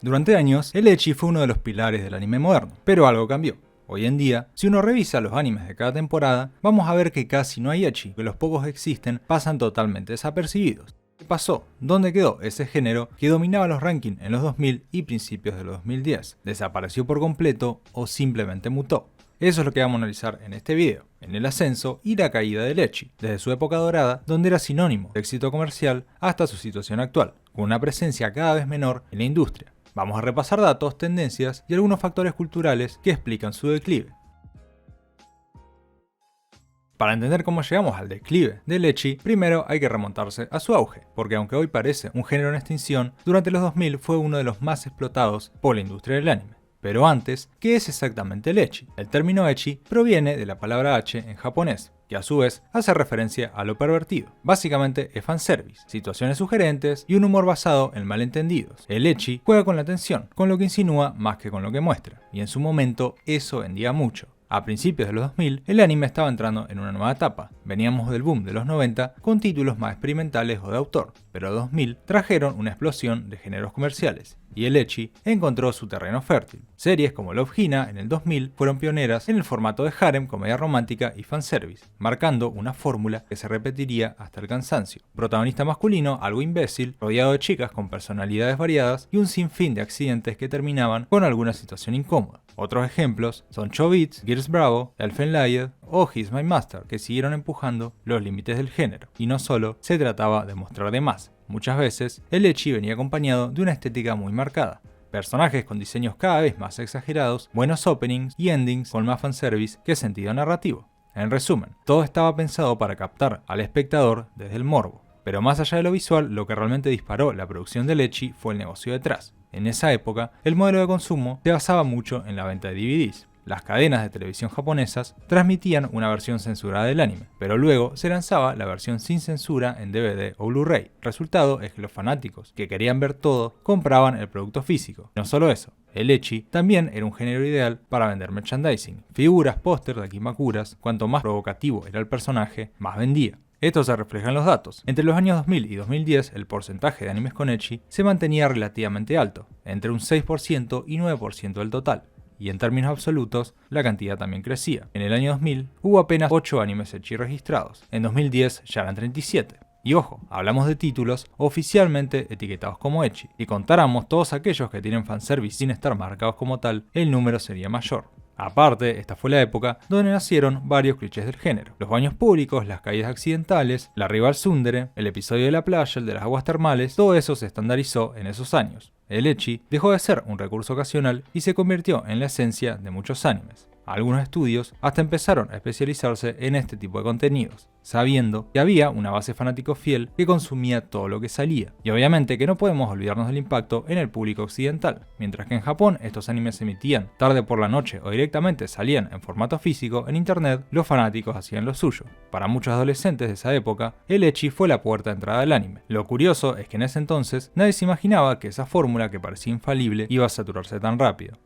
Durante años, el ecchi fue uno de los pilares del anime moderno, pero algo cambió. Hoy en día, si uno revisa los animes de cada temporada, vamos a ver que casi no hay ecchi, que los pocos que existen pasan totalmente desapercibidos. ¿Qué pasó? ¿Dónde quedó ese género que dominaba los rankings en los 2000 y principios de los 2010? ¿Desapareció por completo o simplemente mutó? Eso es lo que vamos a analizar en este video, en el ascenso y la caída del ecchi, desde su época dorada, donde era sinónimo de éxito comercial, hasta su situación actual, con una presencia cada vez menor en la industria. Vamos a repasar datos, tendencias y algunos factores culturales que explican su declive. Para entender cómo llegamos al declive del ecchi, primero hay que remontarse a su auge, porque aunque hoy parece un género en extinción, durante los 2000 fue uno de los más explotados por la industria del anime. Pero antes, ¿qué es exactamente el ecchi? El término ecchi proviene de la palabra H en japonés, que a su vez hace referencia a lo pervertido. Básicamente es fanservice, situaciones sugerentes y un humor basado en malentendidos. El ecchi juega con la tensión, con lo que insinúa más que con lo que muestra, y en su momento eso vendía mucho. A principios de los 2000, el anime estaba entrando en una nueva etapa. Veníamos del boom de los 90 con títulos más experimentales o de autor, pero los 2000 trajeron una explosión de géneros comerciales, y el ecchi encontró su terreno fértil. Series como Love Hina en el 2000 fueron pioneras en el formato de harem, comedia romántica y fanservice, marcando una fórmula que se repetiría hasta el cansancio. Protagonista masculino, algo imbécil, rodeado de chicas con personalidades variadas y un sinfín de accidentes que terminaban con alguna situación incómoda. Otros ejemplos son Chobits, Gears Bravo, Elfenlied o He's My Master, que siguieron empujando los límites del género, y no solo se trataba de mostrar de más. Muchas veces, el ecchi venía acompañado de una estética muy marcada, personajes con diseños cada vez más exagerados, buenos openings y endings con más fanservice que sentido narrativo. En resumen, todo estaba pensado para captar al espectador desde el morbo. Pero más allá de lo visual, lo que realmente disparó la producción del ecchi fue el negocio detrás. En esa época, el modelo de consumo se basaba mucho en la venta de DVDs. Las cadenas de televisión japonesas transmitían una versión censurada del anime, pero luego se lanzaba la versión sin censura en DVD o Blu-ray. El resultado es que los fanáticos que querían ver todo compraban el producto físico. No solo eso, el ecchi también era un género ideal para vender merchandising. Figuras, póster, dakimakuras, cuanto más provocativo era el personaje, más vendía. Esto se refleja en los datos. Entre los años 2000 y 2010, el porcentaje de animes con ecchi se mantenía relativamente alto, entre un 6% y 9% del total. Y en términos absolutos, la cantidad también crecía. En el año 2000 hubo apenas 8 animes ecchi registrados. En 2010 ya eran 37. Y ojo, hablamos de títulos oficialmente etiquetados como ecchi. Si contáramos todos aquellos que tienen fanservice sin estar marcados como tal, el número sería mayor. Aparte, esta fue la época donde nacieron varios clichés del género. Los baños públicos, las caídas accidentales, la rival tsundere, el episodio de la playa, el de las aguas termales, todo eso se estandarizó en esos años. El ecchi dejó de ser un recurso ocasional y se convirtió en la esencia de muchos animes. Algunos estudios hasta empezaron a especializarse en este tipo de contenidos, sabiendo que había una base fanático fiel que consumía todo lo que salía. Y obviamente que no podemos olvidarnos del impacto en el público occidental. Mientras que en Japón estos animes se emitían tarde por la noche o directamente salían en formato físico en internet, los fanáticos hacían lo suyo. Para muchos adolescentes de esa época, el ecchi fue la puerta de entrada del anime. Lo curioso es que en ese entonces nadie se imaginaba que esa fórmula que parecía infalible iba a saturarse tan rápido.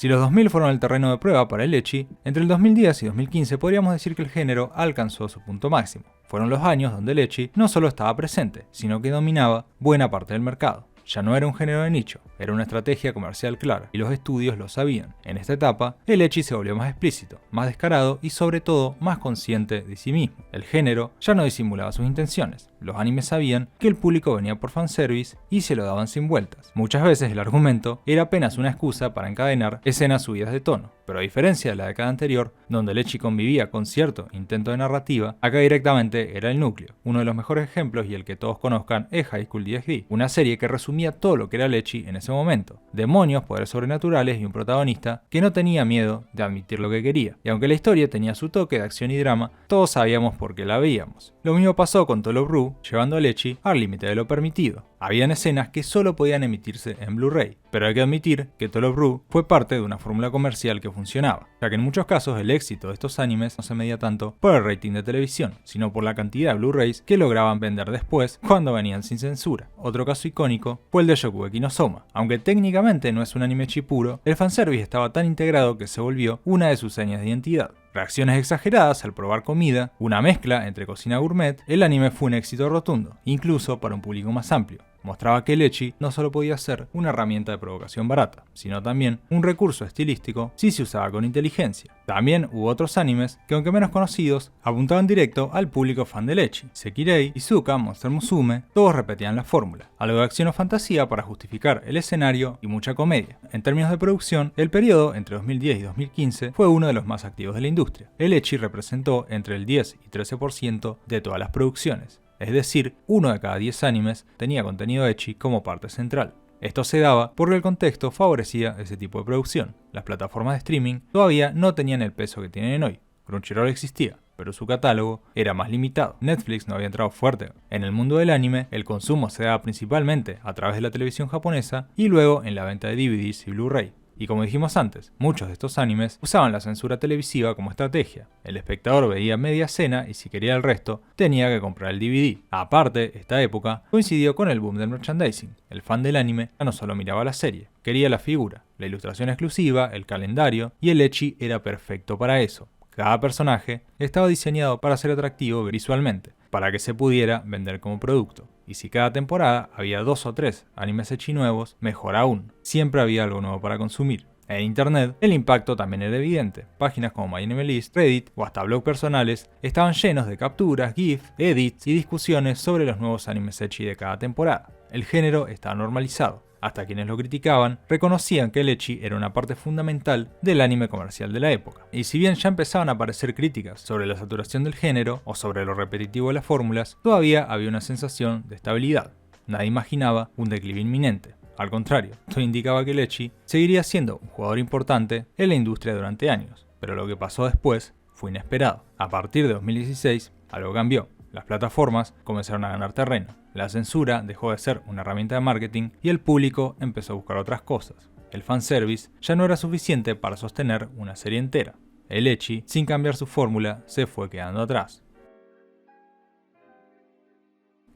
Si los 2000 fueron el terreno de prueba para el ecchi, entre el 2010 y 2015 podríamos decir que el género alcanzó su punto máximo. Fueron los años donde el ecchi no solo estaba presente, sino que dominaba buena parte del mercado. Ya no era un género de nicho, era una estrategia comercial clara, y los estudios lo sabían. En esta etapa, el ecchi se volvió más explícito, más descarado y sobre todo más consciente de sí mismo. El género ya no disimulaba sus intenciones. Los animes sabían que el público venía por fanservice y se lo daban sin vueltas. Muchas veces el argumento era apenas una excusa para encadenar escenas subidas de tono, pero a diferencia de la década anterior, donde el ecchi convivía con cierto intento de narrativa, acá directamente era el núcleo. Uno de los mejores ejemplos y el que todos conozcan es High School DxD, una serie que resumía todo lo que era el ecchi en ese momento. Demonios, poderes sobrenaturales y un protagonista que no tenía miedo de admitir lo que quería. Y aunque la historia tenía su toque de acción y drama, todos sabíamos por qué la veíamos. Lo mismo pasó con To Love Ru, llevando al ecchi al límite de lo permitido. Habían escenas que solo podían emitirse en Blu-ray, pero hay que admitir que To Love Ru fue parte de una fórmula comercial que funcionaba, ya que en muchos casos el éxito de estos animes no se medía tanto por el rating de televisión, sino por la cantidad de Blu-rays que lograban vender después cuando venían sin censura. Otro caso icónico fue el de Shokugeki no Soma. Aunque técnicamente no es un anime ecchi puro, el fanservice estaba tan integrado que se volvió una de sus señas de identidad. Reacciones exageradas al probar comida, una mezcla entre cocina gourmet, el anime fue un éxito rotundo, incluso para un público más amplio. mostraba que el ecchi no solo podía ser una herramienta de provocación barata, sino también un recurso estilístico si se usaba con inteligencia. También hubo otros animes que, aunque menos conocidos, apuntaban directo al público fan del ecchi. Sekirei, Izuka, Monster Musume, todos repetían la fórmula, algo de acción o fantasía para justificar el escenario y mucha comedia. En términos de producción, el periodo entre 2010 y 2015 fue uno de los más activos de la industria. El ecchi representó entre el 10 y 13% de todas las producciones. Es decir, 1 de cada 10 animes tenía contenido ecchi como parte central. Esto se daba porque el contexto favorecía ese tipo de producción. Las plataformas de streaming todavía no tenían el peso que tienen hoy. Crunchyroll existía, pero su catálogo era más limitado. Netflix no había entrado fuerte. En el mundo del anime, el consumo se daba principalmente a través de la televisión japonesa y luego en la venta de DVDs y Blu-ray. Y como dijimos antes, muchos de estos animes usaban la censura televisiva como estrategia. El espectador veía media escena y si quería el resto, tenía que comprar el DVD. Aparte, esta época coincidió con el boom del merchandising. El fan del anime ya no solo miraba la serie, quería la figura, la ilustración exclusiva, el calendario, y el ecchi era perfecto para eso. Cada personaje estaba diseñado para ser atractivo visualmente, para que se pudiera vender como producto. Y si cada temporada había 2 o 3 animes ecchi nuevos, mejor aún. Siempre había algo nuevo para consumir. En internet, el impacto también era evidente. Páginas como MyAnimeList, Reddit o hasta blogs personales estaban llenos de capturas, GIFs, edits y discusiones sobre los nuevos animes ecchi de cada temporada. El género estaba normalizado. Hasta quienes lo criticaban reconocían que el ecchi era una parte fundamental del anime comercial de la época. Y si bien ya empezaban a aparecer críticas sobre la saturación del género o sobre lo repetitivo de las fórmulas, todavía había una sensación de estabilidad. Nadie imaginaba un declive inminente. Al contrario, todo indicaba que el ecchi seguiría siendo un jugador importante en la industria durante años. Pero lo que pasó después fue inesperado. A partir de 2016, algo cambió. Las plataformas comenzaron a ganar terreno. La censura dejó de ser una herramienta de marketing y el público empezó a buscar otras cosas. El fanservice ya no era suficiente para sostener una serie entera. El ecchi, sin cambiar su fórmula, se fue quedando atrás.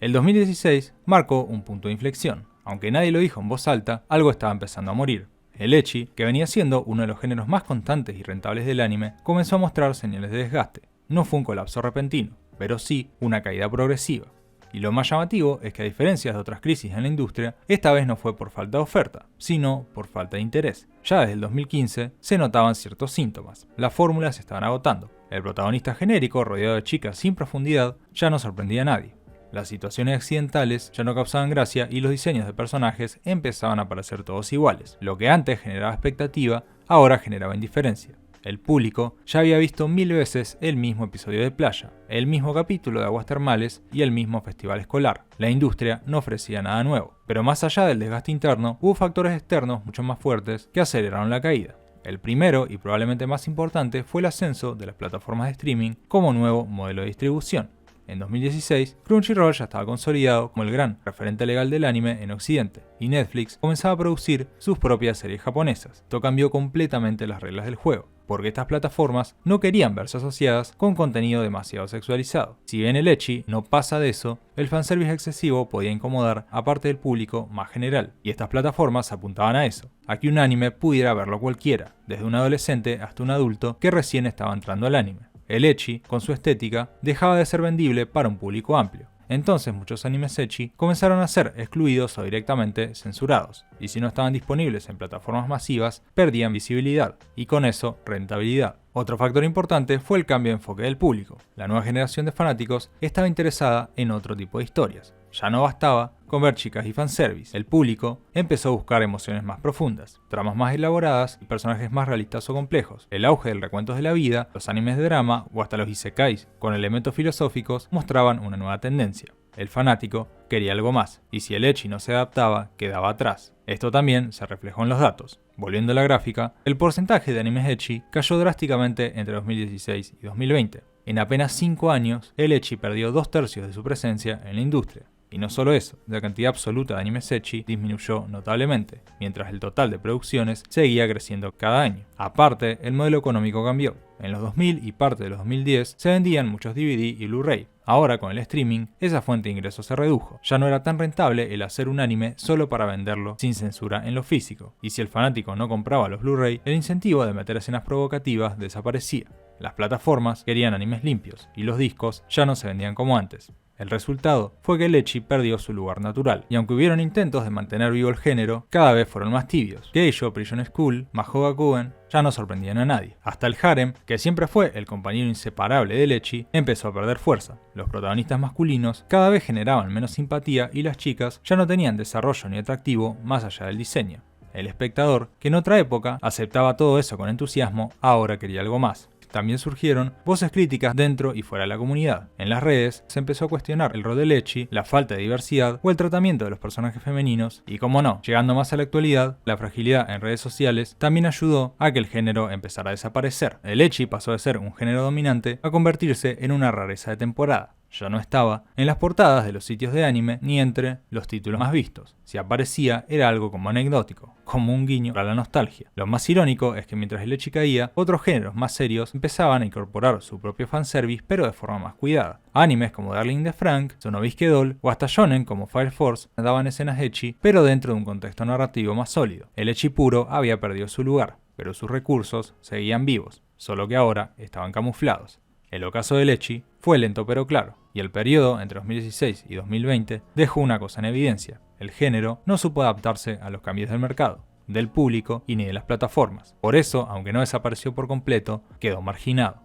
El 2016 marcó un punto de inflexión. Aunque nadie lo dijo en voz alta, algo estaba empezando a morir. El ecchi, que venía siendo uno de los géneros más constantes y rentables del anime, comenzó a mostrar señales de desgaste. No fue un colapso repentino, pero sí una caída progresiva. Y lo más llamativo es que, a diferencia de otras crisis en la industria, esta vez no fue por falta de oferta, sino por falta de interés. Ya desde el 2015 se notaban ciertos síntomas. Las fórmulas se estaban agotando. El protagonista genérico, rodeado de chicas sin profundidad, ya no sorprendía a nadie. Las situaciones accidentales ya no causaban gracia y los diseños de personajes empezaban a parecer todos iguales. Lo que antes generaba expectativa, ahora generaba indiferencia. El público ya había visto 1000 veces el mismo episodio de playa, el mismo capítulo de aguas termales y el mismo festival escolar. La industria no ofrecía nada nuevo. Pero más allá del desgaste interno, hubo factores externos mucho más fuertes que aceleraron la caída. El primero y probablemente más importante fue el ascenso de las plataformas de streaming como nuevo modelo de distribución. En 2016, Crunchyroll ya estaba consolidado como el gran referente legal del anime en Occidente, y Netflix comenzaba a producir sus propias series japonesas. Esto cambió completamente las reglas del juego, porque estas plataformas no querían verse asociadas con contenido demasiado sexualizado. Si bien el ecchi no pasa de eso, el fanservice excesivo podía incomodar a parte del público más general, y estas plataformas apuntaban a eso, a que un anime pudiera verlo cualquiera, desde un adolescente hasta un adulto que recién estaba entrando al anime. El ecchi, con su estética, dejaba de ser vendible para un público amplio. Entonces muchos animes ecchi comenzaron a ser excluidos o directamente censurados, y si no estaban disponibles en plataformas masivas, perdían visibilidad, y con eso rentabilidad. Otro factor importante fue el cambio de enfoque del público. La nueva generación de fanáticos estaba interesada en otro tipo de historias. Ya no bastaba con ver chicas y fanservice. El público empezó a buscar emociones más profundas, tramas más elaboradas y personajes más realistas o complejos. El auge del recuentos de la vida, los animes de drama o hasta los isekais con elementos filosóficos mostraban una nueva tendencia. El fanático quería algo más, y si el ecchi no se adaptaba, quedaba atrás. Esto también se reflejó en los datos. Volviendo a la gráfica, el porcentaje de animes ecchi cayó drásticamente entre 2016 y 2020. En apenas 5 años, el ecchi perdió 2/3 de su presencia en la industria. Y no solo eso, la cantidad absoluta de animes ecchi disminuyó notablemente, mientras el total de producciones seguía creciendo cada año. Aparte, el modelo económico cambió. En los 2000 y parte de los 2010 se vendían muchos DVD y Blu-ray. Ahora, con el streaming, esa fuente de ingresos se redujo. Ya no era tan rentable el hacer un anime solo para venderlo sin censura en lo físico. Y si el fanático no compraba los Blu-ray, el incentivo de meter escenas provocativas desaparecía. Las plataformas querían animes limpios y los discos ya no se vendían como antes. El resultado fue que el ecchi perdió su lugar natural, y aunque hubieron intentos de mantener vivo el género, cada vez fueron más tibios. Keijo, Prison School, Mahou Gakuen ya no sorprendían a nadie. Hasta el harem, que siempre fue el compañero inseparable del ecchi, empezó a perder fuerza. Los protagonistas masculinos cada vez generaban menos simpatía y las chicas ya no tenían desarrollo ni atractivo más allá del diseño. El espectador, que en otra época aceptaba todo eso con entusiasmo, ahora quería algo más. También surgieron voces críticas dentro y fuera de la comunidad. En las redes se empezó a cuestionar el rol del ecchi, la falta de diversidad o el tratamiento de los personajes femeninos y, como no, llegando más a la actualidad, la fragilidad en redes sociales también ayudó a que el género empezara a desaparecer. El ecchi pasó de ser un género dominante a convertirse en una rareza de temporada. Ya no estaba en las portadas de los sitios de anime ni entre los títulos más vistos. Si aparecía era algo como anecdótico, como un guiño para la nostalgia. Lo más irónico es que mientras el ecchi caía, otros géneros más serios empezaban a incorporar su propio fanservice pero de forma más cuidada. Animes como Darling in the Franxx, Sonobisque Doll o hasta shonen como Fire Force daban escenas ecchi pero dentro de un contexto narrativo más sólido. El ecchi puro había perdido su lugar, pero sus recursos seguían vivos, solo que ahora estaban camuflados. El ocaso del ecchi fue lento pero claro, y el periodo entre 2016 y 2020 dejó una cosa en evidencia: el género no supo adaptarse a los cambios del mercado, del público y ni de las plataformas. Por eso, aunque no desapareció por completo, quedó marginado.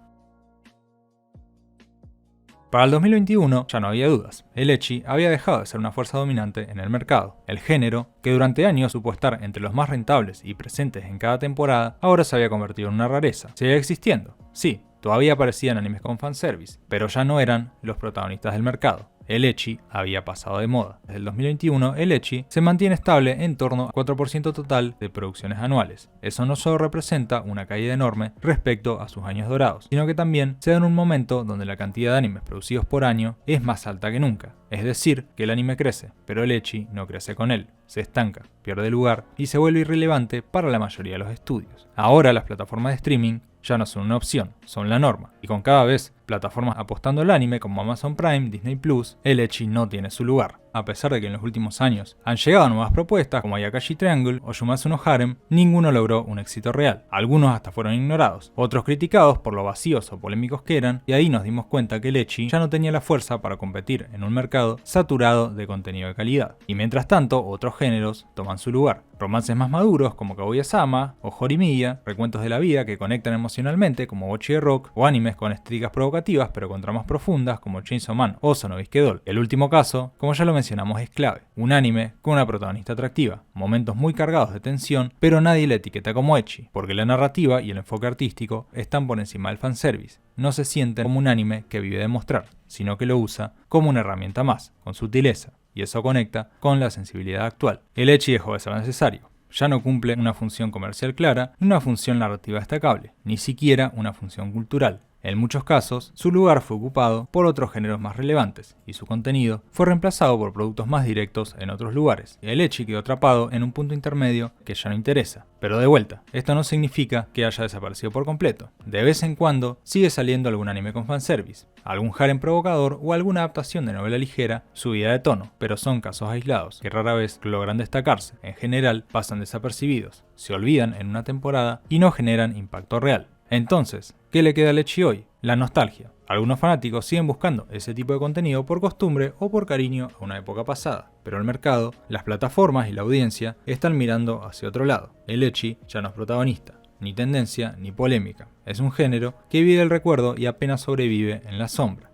Para el 2021 ya no había dudas, el ecchi había dejado de ser una fuerza dominante en el mercado. El género, que durante años supo estar entre los más rentables y presentes en cada temporada, ahora se había convertido en una rareza. ¿Seguía existiendo? Sí. Todavía aparecían animes con fanservice, pero ya no eran los protagonistas del mercado. El ecchi había pasado de moda. Desde el 2021, el ecchi se mantiene estable en torno al 4% total de producciones anuales. Eso no solo representa una caída enorme respecto a sus años dorados, sino que también se da en un momento donde la cantidad de animes producidos por año es más alta que nunca. Es decir, que el anime crece, pero el ecchi no crece con él. Se estanca, pierde lugar y se vuelve irrelevante para la mayoría de los estudios. Ahora las plataformas de streaming ya no son una opción, son la norma. Y con cada vez plataformas apostando al anime como Amazon Prime, Disney Plus, el ecchi no tiene su lugar. A pesar de que en los últimos años han llegado nuevas propuestas como Ayakashi Triangle o Shumatsu no Harem, ninguno logró un éxito real. Algunos hasta fueron ignorados, otros criticados por lo vacíos o polémicos que eran, y ahí nos dimos cuenta que el ecchi ya no tenía la fuerza para competir en un mercado saturado de contenido de calidad. Y mientras tanto, otros géneros toman su lugar. Romances más maduros como Kaguya-sama o Horimiya, recuentos de la vida que conectan emocionalmente como Bocchi de Rock, o animes con estéticas provocativas pero con tramas profundas como Chainsaw Man o Sonobisque Doll. El último caso, como ya lo mencionamos, es clave. Un anime con una protagonista atractiva, momentos muy cargados de tensión, pero nadie la etiqueta como ecchi, porque la narrativa y el enfoque artístico están por encima del fanservice. No se sienten como un anime que vive de mostrar, sino que lo usa como una herramienta más, con sutileza, y eso conecta con la sensibilidad actual. El ecchi dejó de ser necesario. Ya no cumple una función comercial clara, ni una función narrativa destacable, ni siquiera una función cultural. En muchos casos, su lugar fue ocupado por otros géneros más relevantes, y su contenido fue reemplazado por productos más directos en otros lugares. El ecchi quedó atrapado en un punto intermedio que ya no interesa. Pero de vuelta, esto no significa que haya desaparecido por completo. De vez en cuando sigue saliendo algún anime con fanservice, algún harem provocador o alguna adaptación de novela ligera subida de tono, pero son casos aislados que rara vez logran destacarse. En general pasan desapercibidos, se olvidan en una temporada y no generan impacto real. Entonces, ¿qué le queda al ecchi hoy? La nostalgia. Algunos fanáticos siguen buscando ese tipo de contenido por costumbre o por cariño a una época pasada, pero el mercado, las plataformas y la audiencia están mirando hacia otro lado. El ecchi ya no es protagonista, ni tendencia ni polémica. Es un género que vive el recuerdo y apenas sobrevive en la sombra.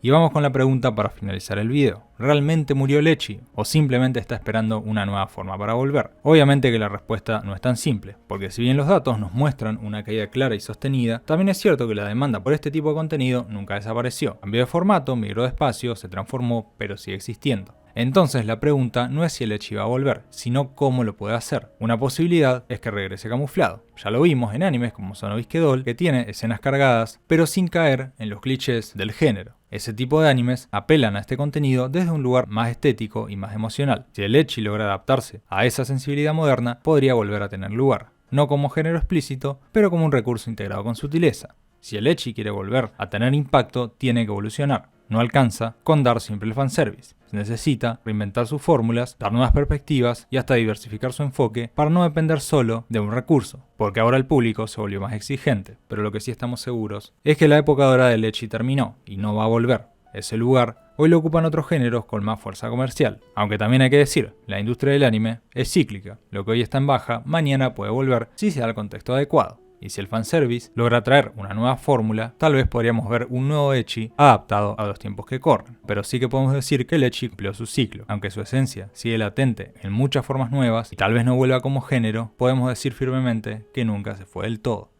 Y vamos con la pregunta para finalizar el video. ¿Realmente murió el ecchi o simplemente está esperando una nueva forma para volver? Obviamente que la respuesta no es tan simple, porque si bien los datos nos muestran una caída clara y sostenida, también es cierto que la demanda por este tipo de contenido nunca desapareció. Cambió de formato, migró de espacio, se transformó, pero sigue existiendo. Entonces la pregunta no es si el ecchi va a volver, sino cómo lo puede hacer. Una posibilidad es que regrese camuflado. Ya lo vimos en animes como Sonobisque Doll, que tiene escenas cargadas, pero sin caer en los clichés del género. Ese tipo de animes apelan a este contenido desde un lugar más estético y más emocional. Si el ecchi logra adaptarse a esa sensibilidad moderna, podría volver a tener lugar. No como género explícito, pero como un recurso integrado con sutileza. Si el ecchi quiere volver a tener impacto, tiene que evolucionar. No alcanza con dar siempre el fanservice. Necesita reinventar sus fórmulas, dar nuevas perspectivas y hasta diversificar su enfoque para no depender solo de un recurso, porque ahora el público se volvió más exigente, pero lo que sí estamos seguros es que la época dorada del ecchi terminó y no va a volver. Ese lugar hoy lo ocupan otros géneros con más fuerza comercial. Aunque también hay que decir, la industria del anime es cíclica. Lo que hoy está en baja, mañana puede volver si se da el contexto adecuado. Y si el fanservice logra traer una nueva fórmula, tal vez podríamos ver un nuevo ecchi adaptado a los tiempos que corren. Pero sí que podemos decir que el ecchi cumplió su ciclo. Aunque su esencia sigue latente en muchas formas nuevas y tal vez no vuelva como género, podemos decir firmemente que nunca se fue del todo.